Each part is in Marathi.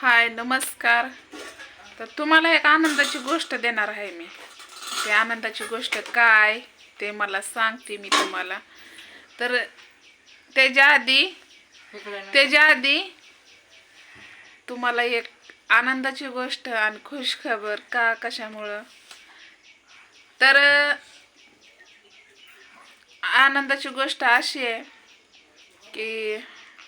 हाय नमस्कार. तर तुम्हाला एक आनंदाची गोष्ट देणार आहे मी. ती आनंदाची गोष्ट काय ते मला सांगते मी तुम्हाला. तर त्याच्या आधी तुम्हाला एक आनंदाची गोष्ट आणि खुशखबर का कशामुळं. तर आनंदाची गोष्ट अशी आहे की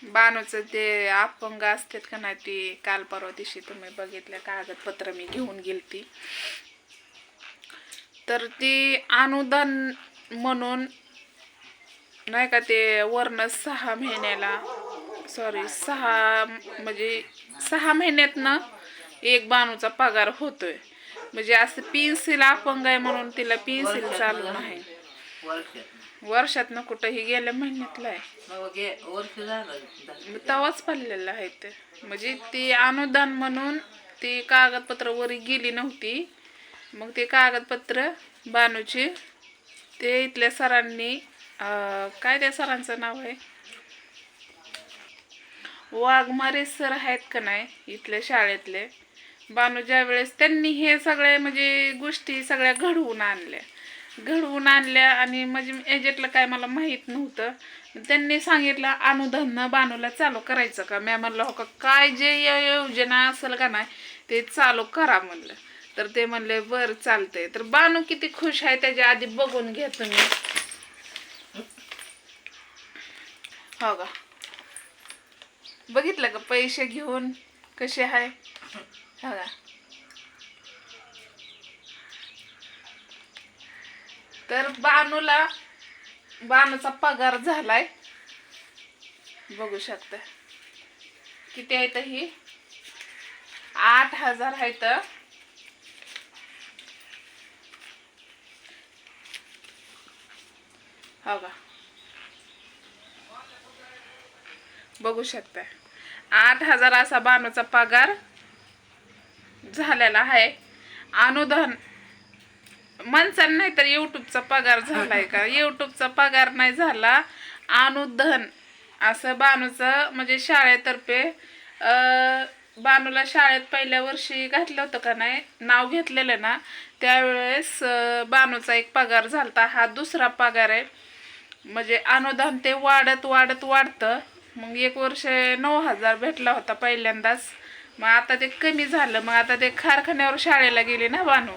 बानूचं ते अपंग असतात का नाही, ती काल परवा दिवशी तुम्ही बघितल्या कागदपत्र मी घेऊन गेलती. तर ती अनुदान म्हणून नाही का, ते वरनं 6 महिन्याला म्हणजे 6 महिन्यातनं एक बानूचा पगार होतोय. म्हणजे असं पेन्सिल अपंग आहे म्हणून तिला पेन्सिल चालू नाही. वर्षातनं कुठंही गेल्या महिन्यातलं आहे, तवाच पडलेलं आहे ते. म्हणजे ती अनुदान म्हणून ती कागदपत्र वरी गेली नव्हती. मग ते कागदपत्र बानूची ते इथल्या सरांनी काय त्या सरांचं नाव आहे, वाघमारे सर आहेत का नाही इथल्या शाळेतले. बानू ज्या वेळेस त्यांनी हे सगळे म्हणजे गोष्टी सगळ्या घडवून आणल्या आणि म्हणजे एजंटला काय मला माहीत नव्हतं. त्यांनी सांगितलं अनुदान बानूला चालू करायचं का. मी म्हणलं हो का, काय जे योजना असेल का नाही ते चालू करा म्हणलं. तर ते म्हणले बरं चालतंय. तर बानू किती खुश आहे त्याच्या आधी बघून घ्या तुम्ही. हो का, बघितलं का पैसे घेऊन कसे आहे. हो का, तर बानूचा पगार झालाय. बघू शकता किती आहे. तर ही 8,000 आहे. तर हो का, बघू शकता 8,000 असा बानूचा पगार झालेला आहे. अनुदान माणसांना नाही तर युट्यूबचा पगार झालाय का, युट्यूबचा पगार नाही झाला, अनुदान असं बानूचं म्हणजे शाळेतर्फे. बानूला शाळेत पहिल्या वर्षी घातलं होतं का नाही, नाव घेतलेलं ना, त्यावेळेस बानूचा एक पगार झालता. हा दुसरा पगार आहे. म्हणजे अनुदान ते वाढतं. मग एक वर्ष 9,000 भेटला होता पहिल्यांदाच. मग आता ते कमी झालं. मग आता ते कारखान्यावर शाळेला गेले ना बानू.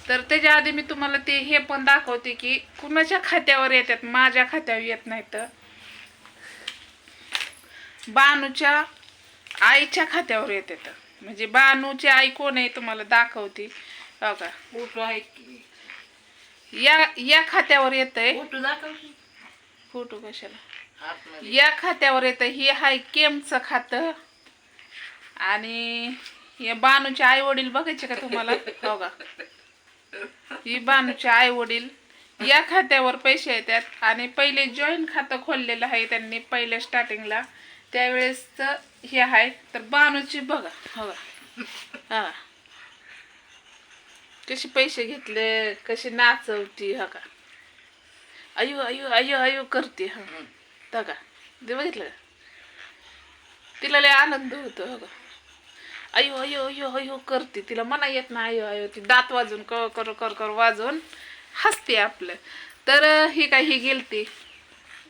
तर त्याच्या आधी मी तुम्हाला ते हे पण दाखवते की कुणाच्या खात्यावर येतात, माझ्या खात्यावर येत नाही. तर बानूच्या आईच्या खात्यावर येतात. म्हणजे बानूची आई कोण आहे तुम्हाला दाखवते. हो का, फोटो आहे या खात्यावर येतंय. फोटो कशाला, या खात्यावर येतं. ही हाय केमचं खातं. आणि हे बानूचे आई वडील बघायचे का तुम्हाला. हो का, ही बानूचे आई वडील या खात्यावर पैसे येतात. आणि पहिले जॉईंट खातं खोललेलं आहे त्यांनी पहिल्या स्टार्टिंगला, त्यावेळेस हे आहे. तर बानूची बघा. हो का, हा कसे पैसे घेतले, कशी नाचवती. हो का, अयो अयो अयो अयो करते. हा का, ते बघितलं, तिला लय आनंद होतो. हो का, अयो अयो अयो अयो करते. तिला म्हणा येत ना अयो अयो, ती दात वाजून कर वाजून हसते आपलं. तर ही काय ही गेलती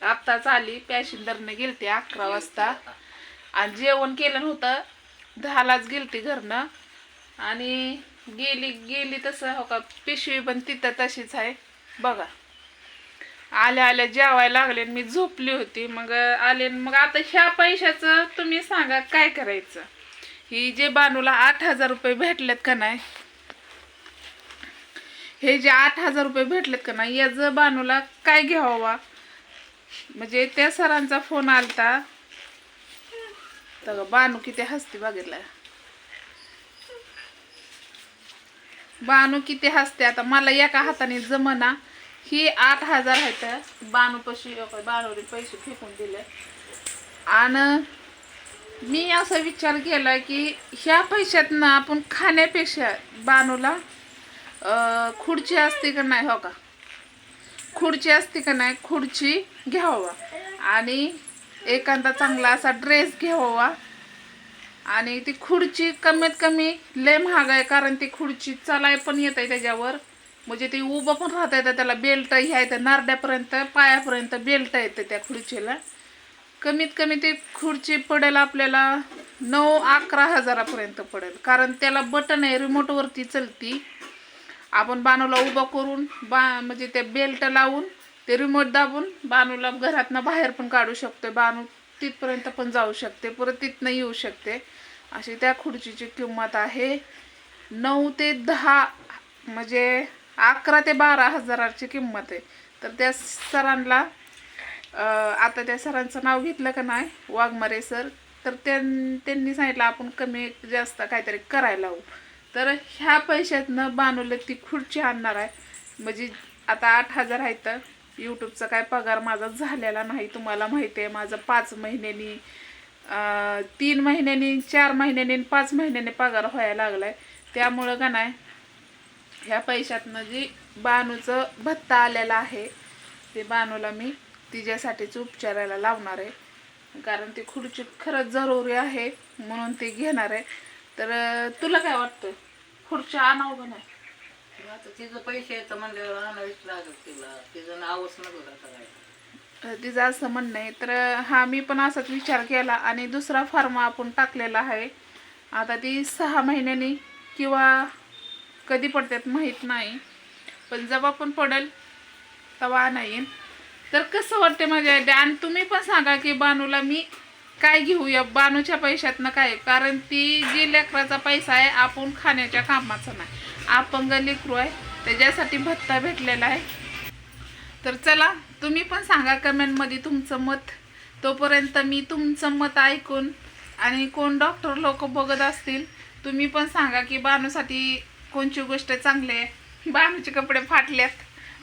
आत्ताच आली, पॅसेंजरने गेलती 11 वाजता. आणि जेवण केलं नव्हतं, 10लाच गेलती घरनं. आणि गेली तसं. हो का, पिशवी पण तिथं तशीच आहे बघा. आल्या जेवायला लागले, मी झोपली होती. मग आले. मग आता ह्या पैशाचं तुम्ही सांगा काय करायचं. ही जे बानूला 8,000 रुपये भेटलेत का नाही, हे जे 8,000 रुपये भेटलेत का नाही, याचं बानूला काय घ्यावा. म्हणजे त्या सरांचा फोन आलता. तर बानू किती हसते बघितलं, बानू किती हसते. आता मला एका हाताने जमना. ही 8,000 आहेत बानूपाशी. बानूने पैसे फेकून दिले. आणि मी असा विचार केला की ह्या पैशातनं आपण खाण्यापेक्षा बानूला खुर्ची असते का नाही. हो का, खुर्ची असते का नाही, खुर्ची घ्यावा. आणि एखादा चांगला असा ड्रेस घ्यावा. आणि ती खुर्ची कमीत कमी लय महाग आहे, कारण ती खुर्ची चालाय पण येत आहे त्याच्यावर, म्हणजे ती उभं पण राहता येतं, त्याला बेल्ट आहे नारड्यापर्यंत पायापर्यंत बेल्ट येते त्या खुर्चीला. कमीत कमी ती खुर्ची पडेल आपल्याला 9-11 हजारापर्यंत पडेल, कारण त्याला बटन आहे, रिमोटवरती चलती. आपण बानूला उभं करून म्हणजे ते बेल्ट लावून ते रिमोट दाबून बानूला घरातनं बाहेर पण काढू शकतो, बानू तिथपर्यंत पण जाऊ शकते, परत तिथनं येऊ शकते. अशी त्या खुर्चीची किंमत आहे 9 ते 10, म्हणजे 11 ते 12 हजाराची किंमत आहे. तर त्या सरांना आता त्या सरांचं नाव घेतलं का नाही, वाघमारे सर, तर त्यांनी सांगितलं आपण कमी जास्त काहीतरी करायला हवं. तर ह्या पैशातनं बानूला ती खुर्ची आणणार आहे. म्हणजे आता 8,000 आहे. तर यूट्यूबचा काय पगार माझा झालेला नाही, तुम्हाला माहिती आहे. माझं 5 महिन्यांनी 3 महिन्यांनी 4 महिन्यांनी 5 महिन्यांनी पगार व्हायला लागलाय. त्यामुळं का नाही ह्या पैशातनं जी बानूचं भत्ता आलेला आहे ते बानूला मी तिच्यासाठीच उपचारायला लावणार आहे, कारण ती खुर्ची खरंच जरुरी आहे म्हणून ती घेणार आहे. तर तुला काय वाटतं, खुर्ची आणावं का नाही? आता तिचं पैसे येतं म्हणल्यावर आणावीच लागेल तिला, तिचं नावच नको करायचं. तिचं असं म्हणणं आहे. तर हा मी पण असाच विचार केला आणि दुसरा फार्मा आपण टाकलेला आहे. आता ती 6 महिन्यांनी किंवा कधी पडतात माहीत नाही, पण जेव्हा पण पडेल तेव्हा नाही. तर कसं वाटते माझ्या आयडिया, आणि तुम्ही पण सांगा की बानूला मी काय घेऊया बानूच्या पैशातनं काय, कारण ती जी लेकराचा पैसा आहे आपण खाण्याच्या कामाचा नाही, अपंग लेकरू आहे त्याच्यासाठी भत्ता भेटलेला आहे. तर चला तुम्ही पण सांगा कमेंटमध्ये तुमचं मत. तोपर्यंत मी तुमचं मत ऐकून, आणि कोण डॉक्टर लोक बघत असतील तुम्ही पण सांगा की बानूसाठी कोणची गोष्ट चांगली आहे. बानूचे कपडे फाटल्यात,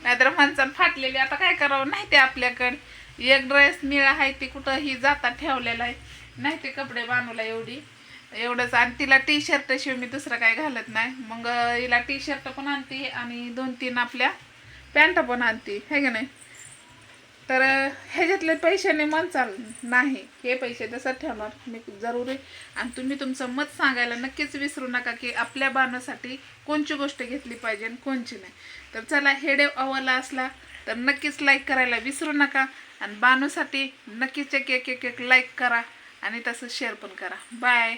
नाहीतर माणसानं फाटलेले, आता काय करावं नाही. ते आपल्याकडे एक ड्रेस निळा आहे ती कुठंही जाता ठेवलेला आहे, नाही ते कपडे बानूला एवढंच. आणि तिला टी शर्ट शिव मी दुसरं काय घालत नाही, मग हिला टी शर्ट पण आणते आणि 2-3 आपल्या पॅन्ट पण आणते, हे का नाही. तर ह्याच्यातले पैशाने मन चाल नाही, हे पैसे तसं ठेवणार मी जरूर. आणि तुम्ही तुमचं मत सांगायला नक्कीच विसरू नका की आपल्या बानूसाठी कोणची गोष्ट घेतली पाहिजे आणि कोणची नाही. तर चला, हेडे आवडला असला तर नक्कीच लाईक करायला विसरू नका, आणि बानूसाठी नक्कीच एक लाईक करा आणि तसं शेअर पण करा. बाय.